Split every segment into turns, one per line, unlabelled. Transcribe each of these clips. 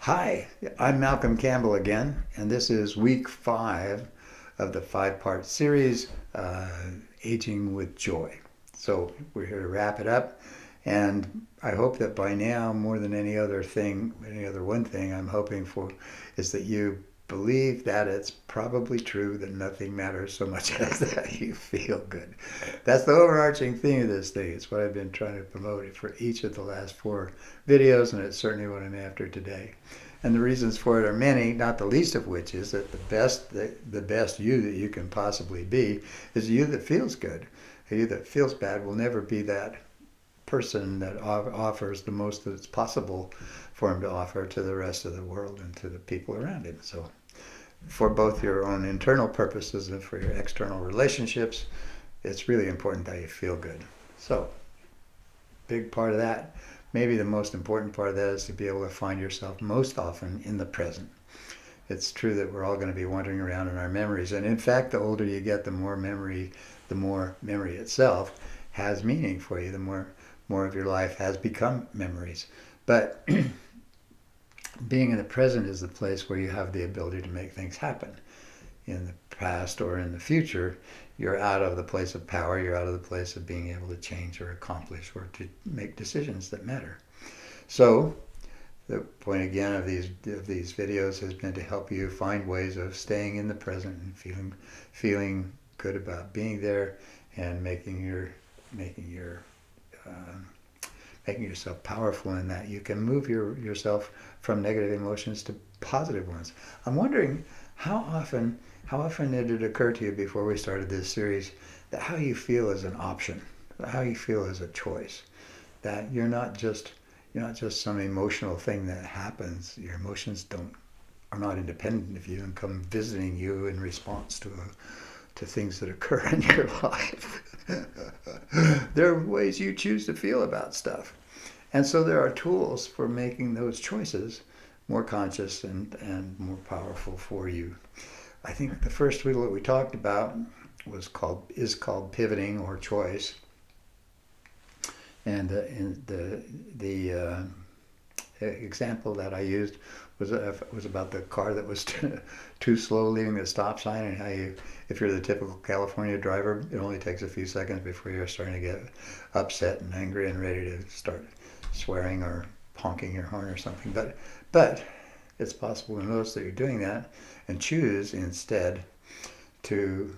Hi, I'm Malcolm Campbell again, and this is week 5 of the 5-part series, Aging with Joy. So we're here to wrap it up, and I hope that by now, more than any other thing, any other one thing I'm hoping for is that you believe that it's probably true that nothing matters so much as that you feel good. That's the overarching theme of this thing. It's what I've been trying to promote for each of the last 4 videos, and it's certainly what I'm after today. And the reasons for it are many, not the least of which is that the best you that you can possibly be is you that feels good. You that feels bad will never be that person that offers the most that's possible for him to offer to the rest of the world and to the people around him. So for both your own internal purposes and for your external relationships, it's really important that you feel good. So big part of that, maybe the most important part of that, is to be able to find yourself most often in the present. It's true that we're all going to be wandering around in our memories, and in fact, the older you get, the more memory itself has meaning for you. The more of your life has become memories. But being in the present is the place where you have the ability to make things happen. In the past or in the future, you're out of the place of power, you're out of the place of being able to change or accomplish or to make decisions that matter. So the point again of these videos has been to help you find ways of staying in the present and feeling good about being there and making your um, making yourself powerful in that you can move yourself from negative emotions to positive ones. I'm wondering how often how often did it occur to you before we started this series that how you feel is an option, how you feel is a choice, that you're not just some emotional thing that happens. Your emotions don't are not independent of you and come visiting you in response to things that occur in your life. There are ways you choose to feel about stuff. And so there are tools for making those choices more conscious and more powerful for you. I think the first tool that we talked about is called pivoting or choice, and the example that I used was about the car that was too slow leaving the stop sign, and how if you're the typical California driver, it only takes a few seconds before you're starting to get upset and angry and ready to start swearing or honking your horn or something. But it's possible to notice that you're doing that and choose instead to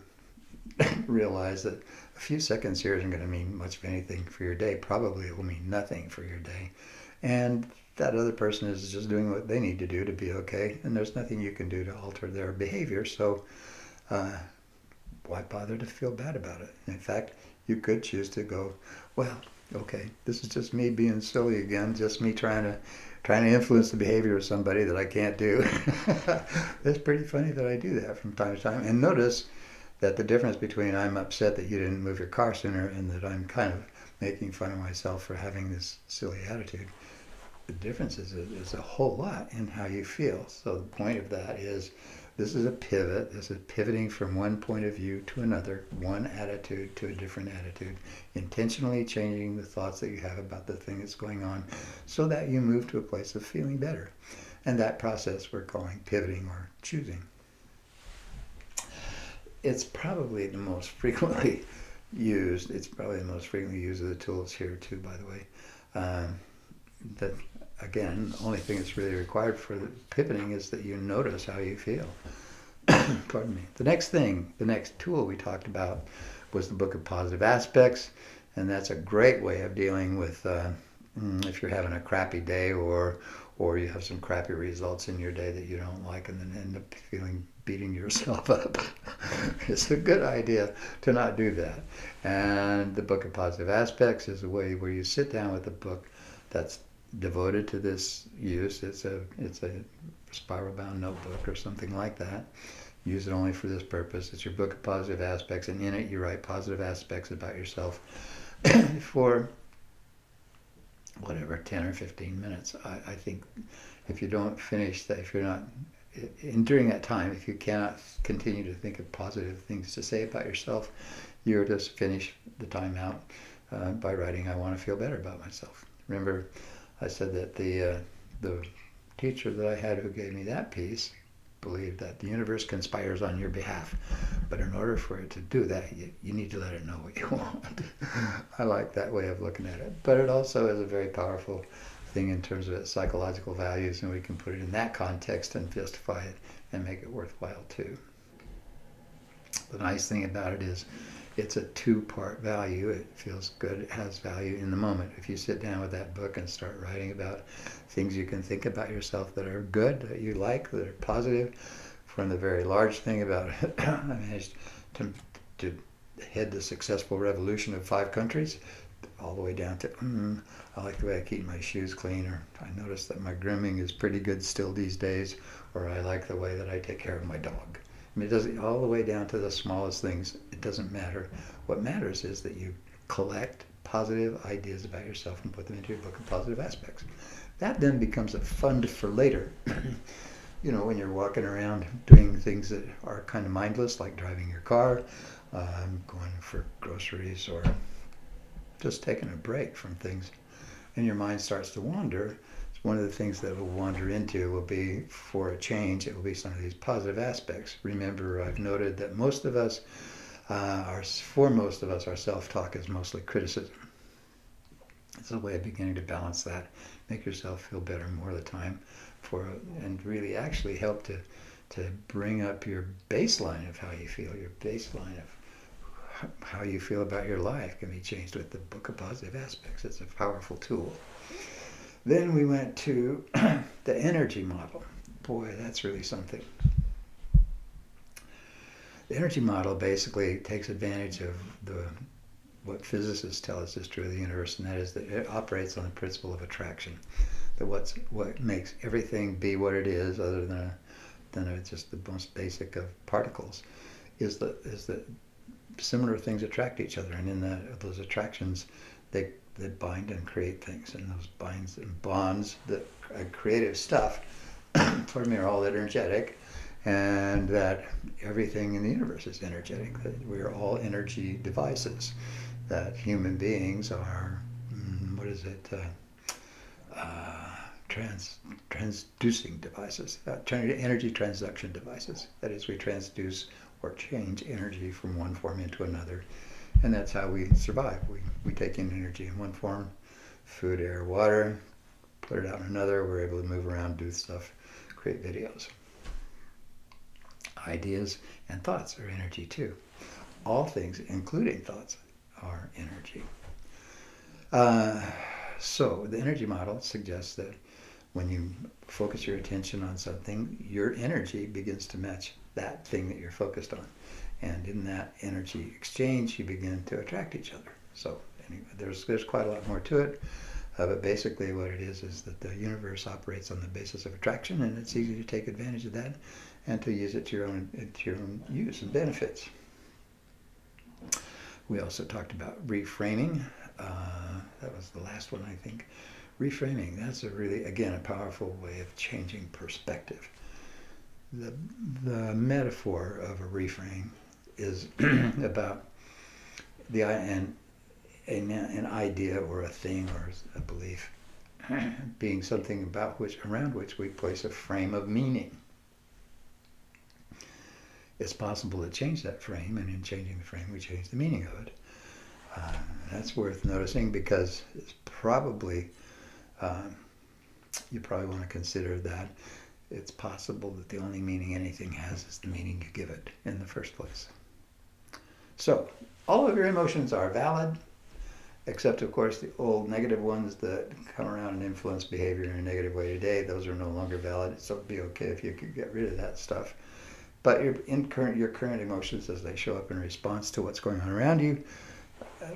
realize that a few seconds here isn't going to mean much of anything for your day. Probably it will mean nothing for your day. And that other person is just doing what they need to do to be okay, and there's nothing you can do to alter their behavior. So uh, why bother to feel bad about it? In fact, you could choose to go, well, okay, this is just me being silly again, just me trying to influence the behavior of somebody that I can't do. It's pretty funny that I do that from time to time. And notice that the difference between I'm upset that you didn't move your car sooner and that I'm kind of making fun of myself for having this silly attitude, the difference is a whole lot in how you feel. So the point of that is this is a pivot. This is pivoting from one point of view to another, one attitude to a different attitude, intentionally changing the thoughts that you have about the thing that's going on so that you move to a place of feeling better. And that process we're calling pivoting or choosing. It's probably the most frequently it's probably the most frequently used of the tools here too, by the way. That again, the only thing that's really required for the pivoting is that you notice how you feel. Pardon me. The next tool we talked about was the Book of Positive Aspects, and that's a great way of dealing with if you're having a crappy day or you have some crappy results in your day that you don't like, and then end up beating yourself up. It's a good idea to not do that. And the Book of Positive Aspects is a way where you sit down with a book that's devoted to this use. It's a spiral bound notebook or something like that. Use it only for this purpose. It's your Book of Positive Aspects, and in it you write positive aspects about yourself for whatever 10 or 15 minutes. I think if you don't finish that, if you're not during that time, if you cannot continue to think of positive things to say about yourself, you're just finish the time out by writing, I want to feel better about myself. Remember, I said that the teacher that I had who gave me that piece believed that the universe conspires on your behalf. But in order for it to do that, you need to let it know what you want. I like that way of looking at it. But it also is a very powerful thing in terms of its psychological values, and we can put it in that context and justify it and make it worthwhile too. The nice thing about it is it's a two-part value. It feels good. It has value in the moment. If you sit down with that book and start writing about things you can think about yourself that are good, that you like, that are positive, from the very large thing about I managed to head the successful revolution of 5 countries, all the way down to I like the way I keep my shoes clean, or I notice that my grooming is pretty good still these days, or I like the way that I take care of my dog. I mean, it doesn't, all the way down to the smallest things. It doesn't matter. What matters is that you collect positive ideas about yourself and put them into your book of positive aspects. That then becomes a fund for later. You know, when you're walking around doing things that are kind of mindless, like driving your car, going for groceries, or just taking a break from things, and your mind starts to wander. One of the things that will wander into will be, for a change, it will be some of these positive aspects. Remember, I've noted that most of us, our self-talk is mostly criticism. It's a way of beginning to balance that, make yourself feel better more of the time, and really actually help to bring up your baseline of how you feel. Your baseline of how you feel about your life can be changed with the Book of Positive Aspects. It's a powerful tool. Then we went to the energy model. Boy, that's really something. The energy model basically takes advantage of what physicists tell us is true of the universe, and that is that it operates on the principle of attraction. That what makes everything be what it is, other than just the most basic of particles, is that similar things attract each other, and in those attractions, they bind and create things, and those binds and bonds, that creative stuff, are all energetic, and that everything in the universe is energetic, that we are all energy devices, that human beings are, transducing devices, energy transduction devices. That is, we transduce or change energy from one form into another. And that's how we survive. We take in energy in one form, food, air, water, put it out in another. We're able to move around, do stuff, create videos. Ideas and thoughts are energy too. All things, including thoughts, are energy. So the energy model suggests that when you focus your attention on something, your energy begins to match that thing that you're focused on. And in that energy exchange, you begin to attract each other. So anyway, there's quite a lot more to it. But basically what it is that the universe operates on the basis of attraction, and it's easy to take advantage of that and to use it to your own use and benefits. We also talked about reframing. That was the last one, I think. Reframing, that's a really, again, a powerful way of changing perspective. The metaphor of a reframe is about an idea or a thing or a belief being something around which we place a frame of meaning. It's possible to change that frame, and in changing the frame, we change the meaning of it. That's worth noticing, because it's probably you probably want to consider that it's possible that the only meaning anything has is the meaning you give it in the first place. So, all of your emotions are valid, except, of course, the old negative ones that come around and influence behavior in a negative way today. Those are no longer valid, so it'd be okay if you could get rid of that stuff. But your current emotions, as they show up in response to what's going on around you,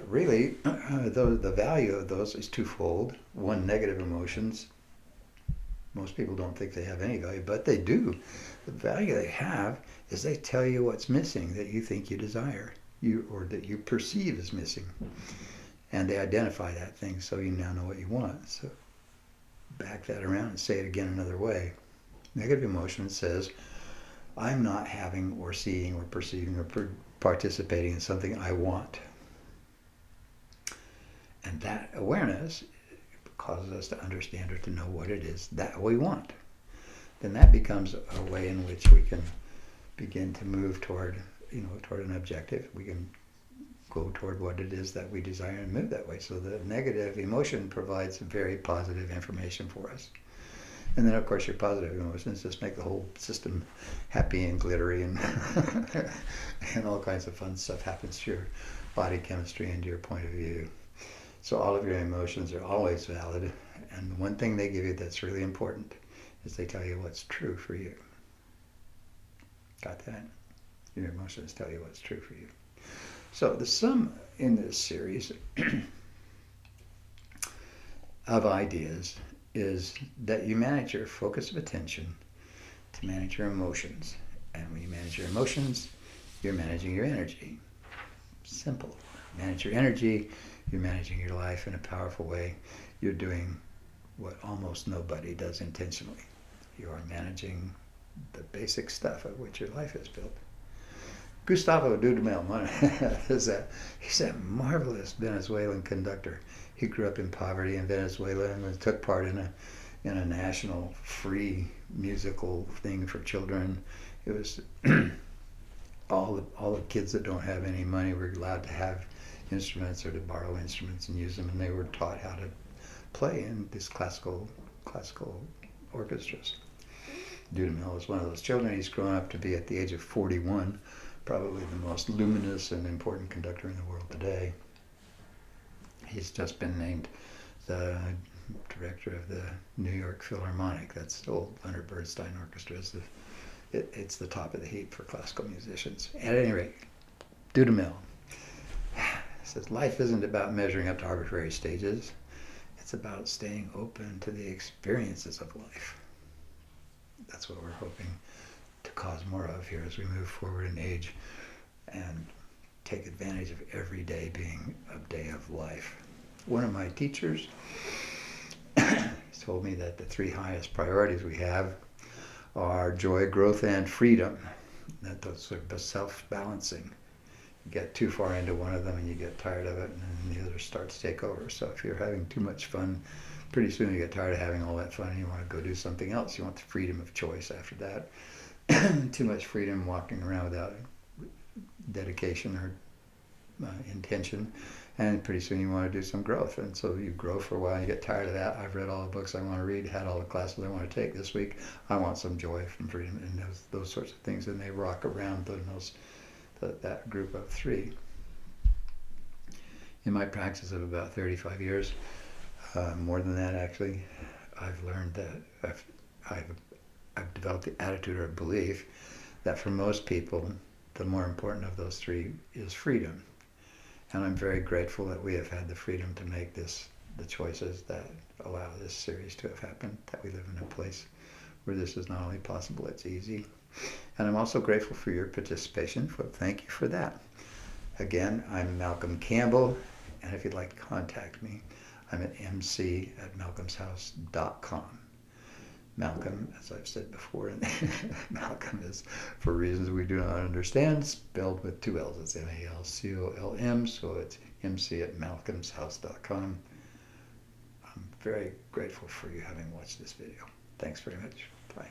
really, the value of those is twofold. One, negative emotions. Most people don't think they have any value, but they do. The value they have is they tell you what's missing that you think you desire, or that you perceive as missing. And they identify that thing, so you now know what you want. So back that around and say it again another way. Negative emotion says, I'm not having or seeing or perceiving or participating in something I want. And that awareness causes us to understand or to know what it is that we want. then that becomes a way in which we can begin to move toward, toward an objective. We can go toward what it is that we desire and move that way. So the negative emotion provides very positive information for us. And then, of course, your positive emotions just make the whole system happy and glittery, and and all kinds of fun stuff happens to your body chemistry and to your point of view. So all of your emotions are always valid. And the one thing they give you that's really important is they tell you what's true for you. Got that? Your emotions tell you what's true for you. So the sum in this series of ideas is that you manage your focus of attention to manage your emotions. And when you manage your emotions, you're managing your energy. Simple. Manage your energy, you're managing your life in a powerful way. You're doing what almost nobody does intentionally. You are managing the basic stuff of which your life is built. Gustavo Dudamel he's that marvelous Venezuelan conductor. He grew up in poverty in Venezuela and took part in a national free musical thing for children. It was all the kids that don't have any money were allowed to have instruments or to borrow instruments and use them, and they were taught how to play in these classical orchestras. Dudamel was one of those children. He's grown up to be, at the age of 41, probably the most luminous and important conductor in the world today. He's just been named the director of the New York Philharmonic. That's the old Leonard Bernstein Orchestra. It's the top of the heap for classical musicians. At any rate, Dudamel says life isn't about measuring up to arbitrary stages. It's about staying open to the experiences of life. That's what we're hoping to cause more of here as we move forward in age and take advantage of every day being a day of life. One of my teachers told me that the three highest priorities we have are joy, growth, and freedom. That those are self-balancing. You get too far into one of them and you get tired of it, and then the other starts to take over. So if you're having too much fun, pretty soon you get tired of having all that fun and you want to go do something else. You want the freedom of choice after that. Too much freedom walking around without dedication or intention, and pretty soon you want to do some growth. And so you grow for a while, you get tired of that. I've read all the books I want to read, had all the classes I want to take this week. I want some joy from freedom, and those sorts of things, and they rock around that group of three. In my practice of about 35 years, more than that actually, I've learned that I've developed the attitude or belief that for most people, the more important of those three is freedom. And I'm very grateful that we have had the freedom to make the choices that allow this series to have happened, that we live in a place where this is not only possible, it's easy. And I'm also grateful for your participation. Thank you for that. Again, I'm Malcolm Campbell, and if you'd like to contact me, I'm at mc@malcolmshouse.com. Malcolm, as I've said before, and Malcolm is, for reasons we do not understand, spelled with two L's. It's Malcolm, so it's mc@malcolmshouse.com. I'm very grateful for you having watched this video. Thanks very much. Bye.